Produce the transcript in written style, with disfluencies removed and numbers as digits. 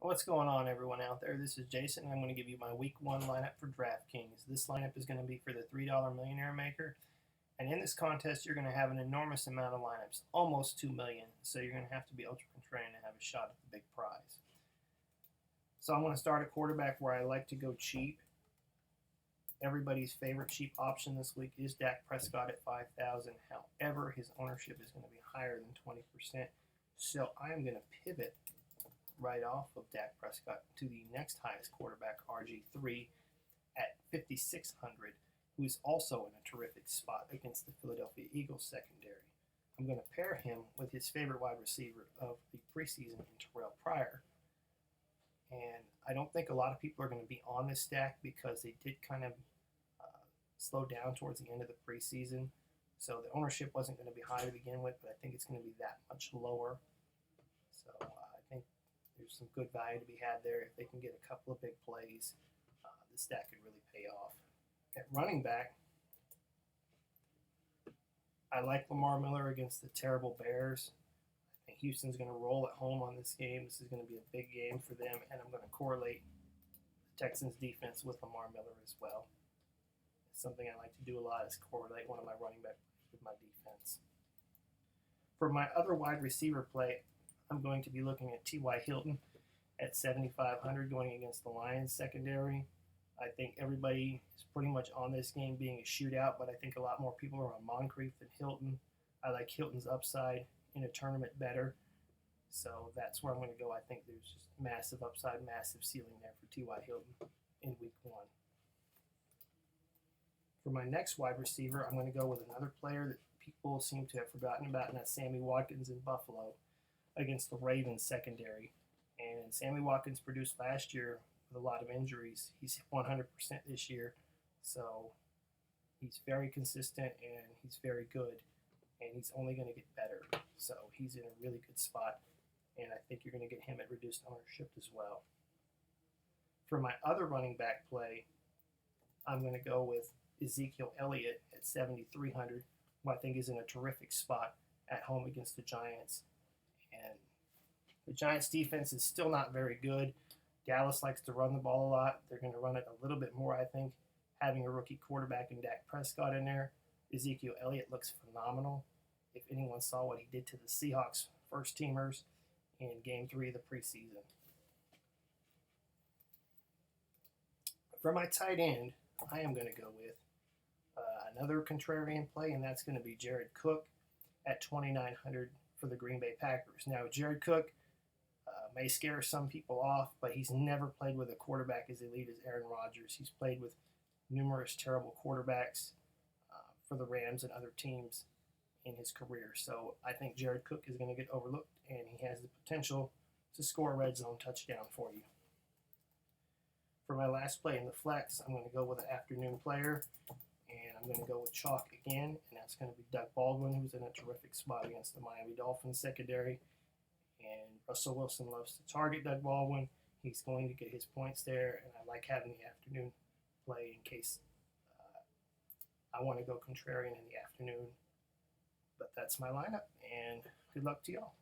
What's going on, everyone out there? This is Jason, and I'm going to give you my Week 1 lineup for Draftkings. This lineup is going to be for the $3 Millionaire Maker, and in this contest, you're going to have an enormous amount of lineups, almost 2 million, so you're going to have to be ultra contrarian to have a shot at the big prize. So I'm going to start at quarterback where I like to go cheap. Everybody's favorite cheap option this week is Dak Prescott at $5,000. However, his ownership is going to be higher than 20%, so I am going to pivot right off of Dak Prescott to the next highest quarterback, RG3, at 5,600, who is also in a terrific spot against the Philadelphia Eagles secondary. I'm going to pair him with his favorite wide receiver of the preseason in Terrell Pryor. And I don't think a lot of people are going to be on this stack because they did kind of slow down towards the end of the preseason. So the ownership wasn't going to be high to begin with, but I think it's going to be that much lower. So I think there's some good value to be had there. If they can get a couple of big plays, the stack could really pay off. At running back, I like Lamar Miller against the terrible Bears. I think Houston's going to roll at home on this game. This is going to be a big game for them, and I'm going to correlate the Texans' defense with Lamar Miller as well. It's something I like to do a lot is correlate one of my running backs with my defense. For my other wide receiver play, I'm going to be looking at T.Y. Hilton at 7,500 going against the Lions secondary. I think everybody is pretty much on this game being a shootout, but I think a lot more people are on Moncrief than Hilton. I like Hilton's upside in a tournament better, so that's where I'm going to go. I think there's just massive upside, massive ceiling there for T.Y. Hilton in Week 1. For my next wide receiver, I'm going to go with another player that people seem to have forgotten about, and that's Sammy Watkins in Buffalo against the Ravens secondary. And Sammy Watkins produced last year with a lot of injuries. He's 100% this year, so he's very consistent and he's very good, and he's only going to get better. So he's in a really good spot, and I think you're going to get him at reduced ownership as well. For my other running back play, I'm going to go with Ezekiel Elliott at 7,300, who I think is in a terrific spot at home against the Giants. And the Giants' defense is still not very good. Dallas likes to run the ball a lot. They're going to run it a little bit more, I think. Having a rookie quarterback in Dak Prescott in there, Ezekiel Elliott looks phenomenal. If anyone saw what he did to the Seahawks first-teamers in Game 3 of the preseason. For my tight end, I am going to go with another contrarian play, and that's going to be Jared Cook at 2,900 for the Green Bay Packers. Now, Jared Cook may scare some people off, but he's never played with a quarterback as elite as Aaron Rodgers. He's played with numerous terrible quarterbacks for the Rams and other teams in his career. So I think Jared Cook is going to get overlooked, and he has the potential to score a red zone touchdown for you. For my last play in the flex, I'm going to go with an afternoon player, and I'm going to go with chalk again, and that's going to be Doug Baldwin, who's in a terrific spot against the Miami Dolphins secondary. And Russell Wilson loves to target Doug Baldwin. He's going to get his points there, and I like having the afternoon play in case I want to go contrarian in the afternoon. But that's my lineup, and good luck to y'all.